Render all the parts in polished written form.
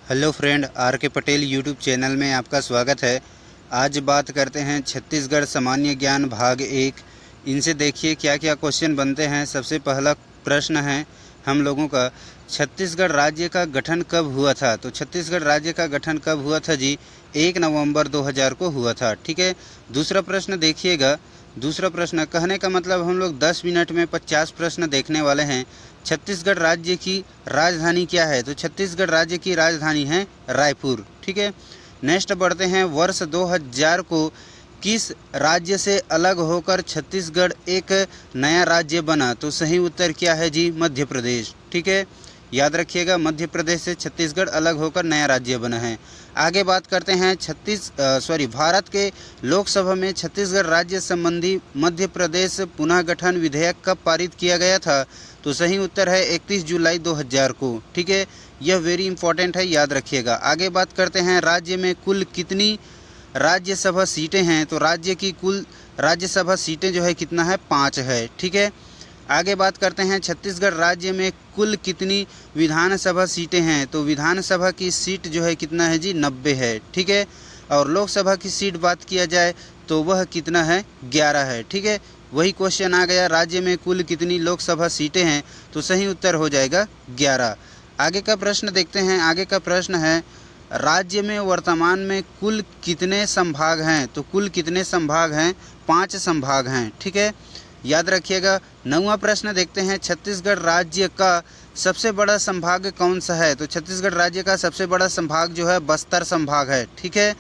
Hello friend, are के Patel YouTube channel में आपका स्वागत है। आज बात करते हैं छत्तीसगढ़ सामान्य ज्ञान भाग 1। इनसे देखिए क्या क्या क्वेश्चन बनते हैं। सबसे पहला प्रश्न है हम लोगों का, छत्तीसगढ़ राज्य का गठन कब हुआ था? तो छत्तीसगढ़ राज्य का गठन कब हुआ था जी? 1 नवंबर 2000 को हुआ था। ठीक है। दूसरा प्रश्न देखिएगा। दूसरा प्रश्न कहने का मतलब हम लोग 10 मिनट में 50 प्रश्न देखने वाले हैं। छत्तीसगढ़ राज्य की राजधानी क्या है? तो छत्तीसगढ़ राज्य की राजधानी है रायपुर। ठीक है। नेक्स्ट बढ़ते हैं, वर्ष 2000 को किस राज्य से अलग होकर छत्तीसगढ़ एक नया राज्य बना? तो सही उत्तर क्या है जी? मध्य प्रदेश। ठीक है, याद रखिएगा, मध्य प्रदेश से छत्तीसगढ़ अलग होकर नया राज्य बना है। आगे बात करते हैं भारत के लोकसभा में छत्तीसगढ़ राज्य संबंधी मध्य प्रदेश पुनः गठन विधेयक कब पारित किया गया था? तो सही उत्तर है 31 जुलाई 2000 को। ठीक है, यह वेरी इंपॉर्टेंट है, याद रखिएगा। आगे बात करते हैं, राज्य में कुल कितनी राज्यसभा सीटें हैं? तो राज्य की कुल राज्यसभा सीटें जो है कितना है? 5 है। ठीक है। आगे बात करते हैं, छत्तीसगढ़ राज्य में कुल कितनी विधानसभा सीटें हैं? तो विधानसभा की सीट जो है कितना है जी? 90 है। ठीक है। और लोकसभा की सीट बात किया जाए तो वह कितना है? 11 है। ठीक है, वही क्वेश्चन आ गया, राज्य में कुल कितनी लोकसभा सीटें हैं? तो सही उत्तर हो जाएगा 11। आगे का प्रश्न देखते हैं। आगे का प्रश्न है, राज्य में वर्तमान में कुल कितने संभाग हैं? तो कुल कितने संभाग हैं? 5 संभाग हैं। ठीक है, याद रखिएगा। 9वां प्रश्न देखते हैं, छत्तीसगढ़ राज्य का सबसे बड़ा संभाग कौन सा है? तो छत्तीसगढ़ राज्य का सबसे बड़ा संभाग जो है बस्तर संभाग है। ठीक है,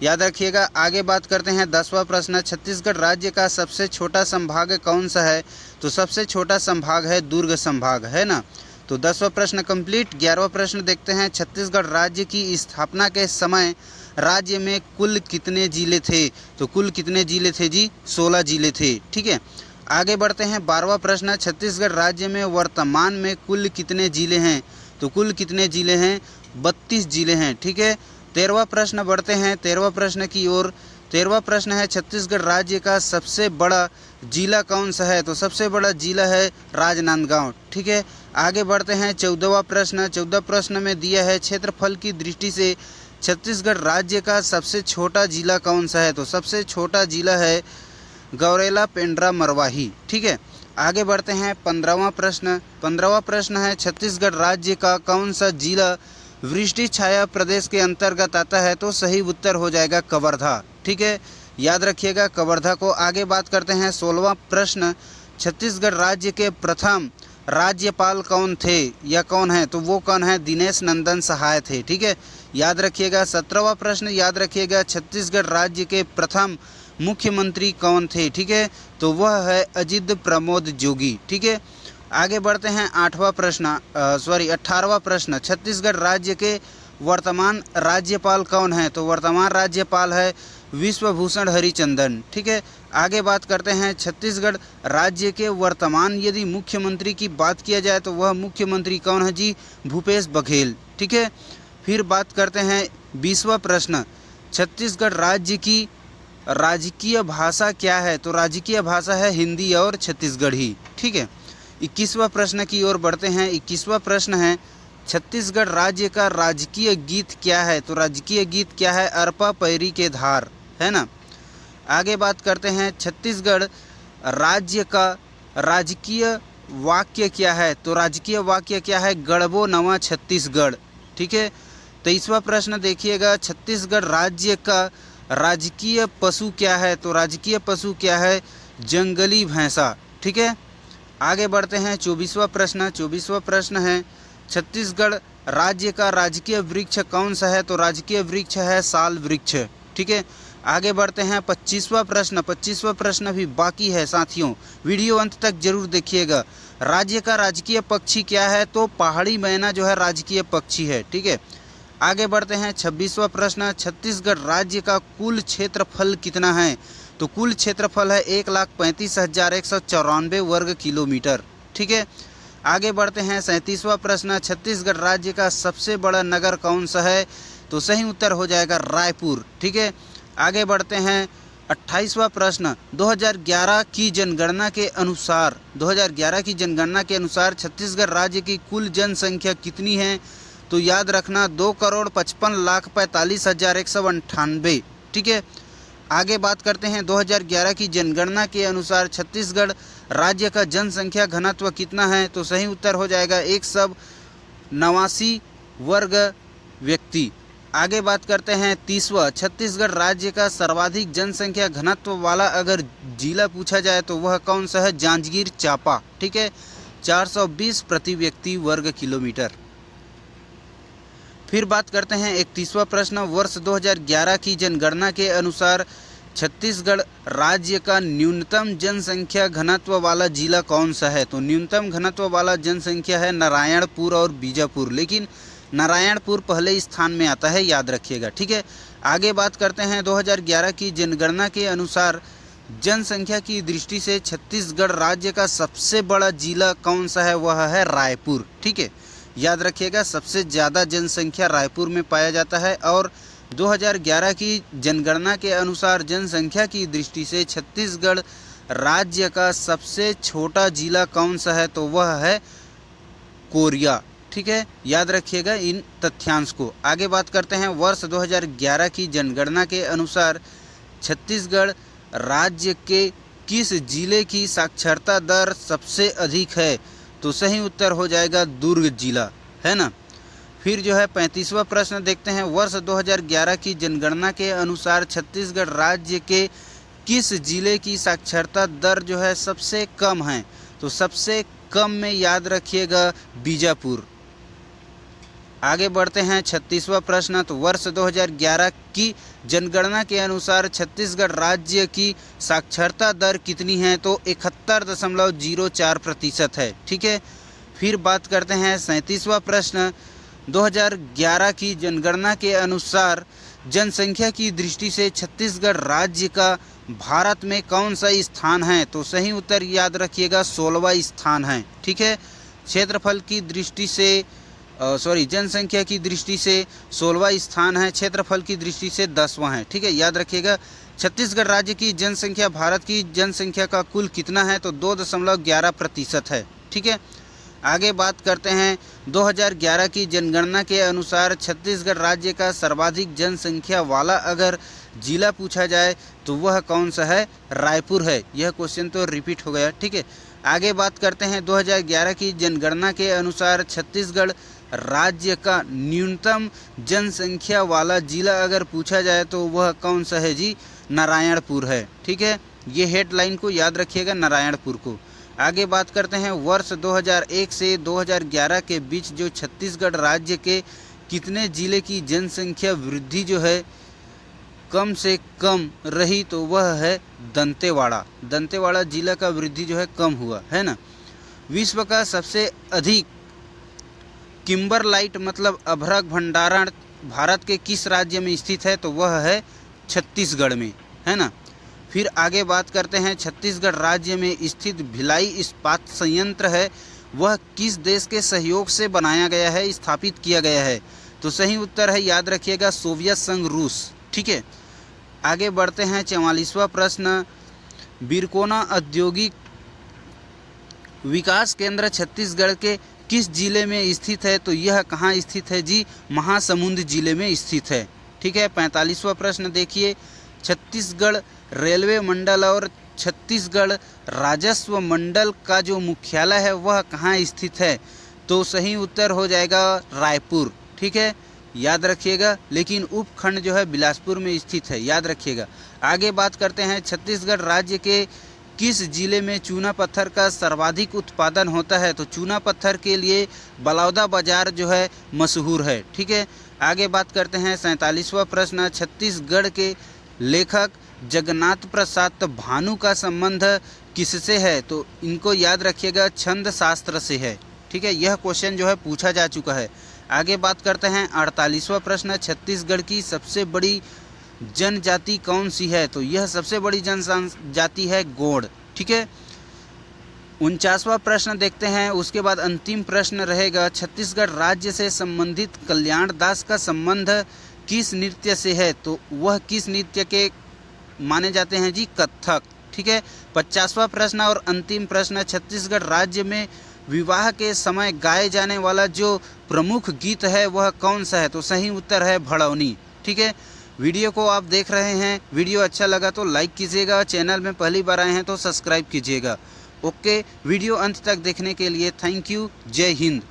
याद रखिएगा। आगे बात करते हैं, 10वां प्रश्न, छत्तीसगढ़ राज्य का सबसे छोटा संभाग कौन सा है? तो सबसे छोटा संभाग है दुर्ग संभाग, है ना। तो 10वां प्रश्न कंप्लीट। 11वां प्रश्न देखते हैं, छत्तीसगढ़ राज्य की स्थापना के समय राज्य में कुल कितने जिले थे? तो कुल कितने जिले थे जी? 16 जिले थे। ठीक है। आगे बढ़ते हैं, 12वां प्रश्न, छत्तीसगढ़ राज्य में वर्तमान में कुल कितने जिले हैं? तो कुल कितने जिले हैं? 32 जिले हैं। ठीक है। 13वां प्रश्न बढ़ते हैं 13वां प्रश्न की ओर। 13वां प्रश्न है, छत्तीसगढ़ राज्य का सबसे बड़ा जिला कौन सा है? तो सबसे बड़ा जिला है राजनांदगांव। ठीक है। आगे बढ़ते हैं, 14वां प्रश्न। 14 प्रश्न में दिया है, क्षेत्रफल की दृष्टि से छत्तीसगढ़ राज्य का सबसे छोटा जिला कौन सा है? तो सबसे छोटा जिला है गौरेला पेंड्रा मरवाही। ठीक है। आगे बढ़ते हैं, 15वां प्रश्न। 15वां प्रश्न है, छत्तीसगढ़ राज्य का कौन सा जिला वृष्टि छाया प्रदेश के अंतर्गत आता है? तो सही उत्तर हो जाएगा कवर्धा। ठीक है, याद रखिएगा कवर्धा को। आगे बात करते हैं, 16वां प्रश्न, छत्तीसगढ़ राज्य के प्रथम राज्यपाल कौन थे या कौन है? तो वो कौन है? दिनेश नंदन सहाय थे। ठीक है, याद रखिएगा। 17वां प्रश्न याद रखिएगा, छत्तीसगढ़ राज्य के प्रथम मुख्यमंत्री कौन थे? ठीक है, तो वह है अजित प्रमोद जोगी। ठीक है। आगे बढ़ते हैं, 18वां प्रश्न, छत्तीसगढ़ राज्य के वर्तमान राज्यपाल कौन है? तो वर्तमान राज्यपाल है विश्वभूषण हरिचंदन। ठीक है। आगे बात करते हैं, छत्तीसगढ़ राज्य के वर्तमान यदि मुख्यमंत्री की बात किया जाए तो वह मुख्यमंत्री कौन है जी? भूपेश बघेल। ठीक है। फिर बात करते हैं 20वां प्रश्न, छत्तीसगढ़ राज्य की राजकीय भाषा क्या है? तो राजकीय भाषा है हिंदी और छत्तीसगढ़ी। ठीक है। 21वां प्रश्न की ओर बढ़ते हैं। 21वां प्रश्न है, छत्तीसगढ़ राज्य का राजकीय गीत क्या है? तो राजकीय गीत क्या है? अरपा पैरी के धार, है ना। आगे बात करते हैं, छत्तीसगढ़ राज्य का राजकीय वाक्य क्या है? तो राजकीय वाक्य क्या है? गढ़बो नवा छत्तीसगढ़। ठीक है। 23वां प्रश्न देखिएगा, छत्तीसगढ़ राज्य का राजकीय पशु क्या है? तो राजकीय पशु क्या है? जंगली भैंसा। ठीक है। आगे बढ़ते हैं, 24वां प्रश्न। 24वां प्रश्न है, छत्तीसगढ़ राज्य का राजकीय वृक्ष कौन सा है? तो राजकीय वृक्ष है साल वृक्ष। ठीक है। आगे बढ़ते हैं, 25वां प्रश्न। 25वां प्रश्न भी बाकी है साथियों, वीडियो अंत तक जरूर देखिएगा। राज्य का राजकीय पक्षी क्या है? तो पहाड़ी मैना जो है राजकीय पक्षी है। ठीक है। आगे बढ़ते हैं, 26वां प्रश्न, छत्तीसगढ़ राज्य का कुल क्षेत्रफल कितना है? तो कुल क्षेत्रफल है 1,35,194 वर्ग किलोमीटर। ठीक है। आगे बढ़ते हैं, 37वां प्रश्न, छत्तीसगढ़ राज्य का सबसे बड़ा नगर कौन सा है? तो सही उत्तर हो जाएगा रायपुर। ठीक है। आगे बढ़ते हैं, 28वां प्रश्न, 2011 की जनगणना के अनुसार छत्तीसगढ़ राज्य की कुल जनसंख्या कितनी है? तो याद रखना 2,55,45,198। ठीक है। आगे बात करते हैं 2011 की जनगणना के अनुसार छत्तीसगढ़ राज्य का जनसंख्या घनत्व कितना है? तो सही उत्तर हो जाएगा 189 वर्ग व्यक्ति। आगे बात करते हैं 30वां, छत्तीसगढ़ राज्य का सर्वाधिक जनसंख्या घनत्व वाला अगर जिला पूछा जाए तो वह कौन सा है? जांजगीर चांपा। ठीक है, 420 प्रति व्यक्ति वर्ग किलोमीटर। फिर बात करते हैं 31वां प्रश्न, वर्ष 2011 की जनगणना के अनुसार छत्तीसगढ़ राज्य का न्यूनतम जनसंख्या घनत्व वाला जिला कौन सा है? तो न्यूनतम घनत्व वाला जनसंख्या है नारायणपुर और बीजापुर, लेकिन नारायणपुर पहले स्थान में आता है, याद रखिएगा। ठीक है। आगे बात करते हैं 2011 की जनगणना के अनुसार जनसंख्या की दृष्टि से छत्तीसगढ़ राज्य का सबसे बड़ा जिला कौन सा है? वह है रायपुर। ठीक है, याद रखिएगा, सबसे ज़्यादा जनसंख्या रायपुर में पाया जाता है। और 2011 की जनगणना के अनुसार जनसंख्या की दृष्टि से छत्तीसगढ़ राज्य का सबसे छोटा जिला कौन सा है? तो वह है कोरिया। ठीक है, याद रखिएगा इन तथ्यांश को। आगे बात करते हैं वर्ष 2011 की जनगणना के अनुसार छत्तीसगढ़ राज्य के किस जिले की साक्षरता दर सबसे अधिक है? तो सही उत्तर हो जाएगा दुर्ग जिला, है ना। फिर जो है 35वां प्रश्न देखते हैं, वर्ष 2011 की जनगणना के अनुसार छत्तीसगढ़ राज्य के किस जिले की साक्षरता दर जो है सबसे कम है? तो सबसे कम में याद रखिएगा बीजापुर। आगे बढ़ते हैं 36वां प्रश्न, तो वर्ष 2011 की जनगणना के अनुसार छत्तीसगढ़ राज्य की साक्षरता दर कितनी है? तो 71.04% है। ठीक है। फिर बात करते हैं 37वां प्रश्न, 2011 की जनगणना के अनुसार जनसंख्या की दृष्टि से छत्तीसगढ़ राज्य का भारत में कौन सा स्थान है? तो सही उत्तर याद रखिएगा 16वां स्थान है। ठीक है। क्षेत्रफल की दृष्टि से जनसंख्या की दृष्टि से 16वां स्थान है, क्षेत्रफल की दृष्टि से 10वां है। ठीक है, याद रखिएगा। छत्तीसगढ़ राज्य की जनसंख्या भारत की जनसंख्या का कुल कितना है? तो 2.11% है। ठीक है। आगे बात करते हैं 2011 की जनगणना के अनुसार छत्तीसगढ़ राज्य का सर्वाधिक जनसंख्या वाला अगर जिला पूछा जाए तो वह कौन सा है? रायपुर है। यह क्वेश्चन तो रिपीट हो गया। ठीक है। आगे बात करते हैं 2011 की जनगणना के अनुसार छत्तीसगढ़ राज्य का न्यूनतम जनसंख्या वाला जिला अगर पूछा जाए तो वह कौन सा है जी? नारायणपुर है। ठीक है, ये हेडलाइन को याद रखिएगा, नारायणपुर को। आगे बात करते हैं वर्ष 2001 से 2011 के बीच जो छत्तीसगढ़ राज्य के कितने जिले की जनसंख्या वृद्धि जो है कम से कम रही? तो वह है दंतेवाड़ा। दंतेवाड़ा जिला का वृद्धि जो है कम हुआ, है ना। विश्व का सबसे अधिक किम्बरलाइट मतलब अभ्रक भंडारण भारत के किस राज्य में स्थित है? तो वह है छत्तीसगढ़ में, है ना। फिर आगे बात करते हैं छत्तीसगढ़ राज्य में स्थित भिलाई इस्पात संयंत्र है, वह किस देश के सहयोग से बनाया गया है, स्थापित किया गया है? तो सही उत्तर है, याद रखिएगा, सोवियत संघ रूस। ठीक है। आगे बढ़ते हैं 44वां प्रश्न, बिरकोना औद्योगिक विकास केंद्र छत्तीसगढ़ के किस जिले में स्थित है? तो यह कहाँ स्थित है जी? महासमुंद जिले में स्थित है। ठीक है। 45वां प्रश्न देखिए, छत्तीसगढ़ रेलवे मंडल और छत्तीसगढ़ राजस्व मंडल का जो मुख्यालय है वह कहाँ स्थित है? तो सही उत्तर हो जाएगा रायपुर। ठीक है, याद रखिएगा, लेकिन उपखंड जो है बिलासपुर में स्थित है, याद रखिएगा। आगे बात करते हैं छत्तीसगढ़ राज्य के किस जिले में चूना पत्थर का सर्वाधिक उत्पादन होता है? तो चूना पत्थर के लिए बलौदा बाजार जो है मशहूर है। ठीक है। आगे बात करते हैं 47वां प्रश्न, छत्तीसगढ़ के लेखक जगन्नाथ प्रसाद भानु का संबंध किससे है? तो इनको याद रखिएगा, छंद शास्त्र से है। ठीक है, यह क्वेश्चन जो है पूछा जा चुका है। आगे बात करते हैं 48वां प्रश्न, छत्तीसगढ़ की सबसे बड़ी जनजाति कौन सी है? तो यह सबसे बड़ी जनजाति है गोंड। ठीक है। 49वां प्रश्न देखते हैं, उसके बाद अंतिम प्रश्न रहेगा, छत्तीसगढ़ राज्य से संबंधित कल्याण दास का संबंध किस नृत्य से है? तो वह किस नृत्य के माने जाते हैं जी? कथक। ठीक है। 50वां प्रश्न और अंतिम प्रश्न, छत्तीसगढ़ राज्य में विवाह के समय गाए जाने वाला जो प्रमुख गीत है वह कौन सा है? तो सही उत्तर है भड़ौनी। ठीक है, वीडियो को आप देख रहे हैं, वीडियो अच्छा लगा तो लाइक कीजिएगा, चैनल में पहली बार आए हैं तो सब्सक्राइब कीजिएगा। ओके, वीडियो अंत तक देखने के लिए थैंक यू। जय हिंद।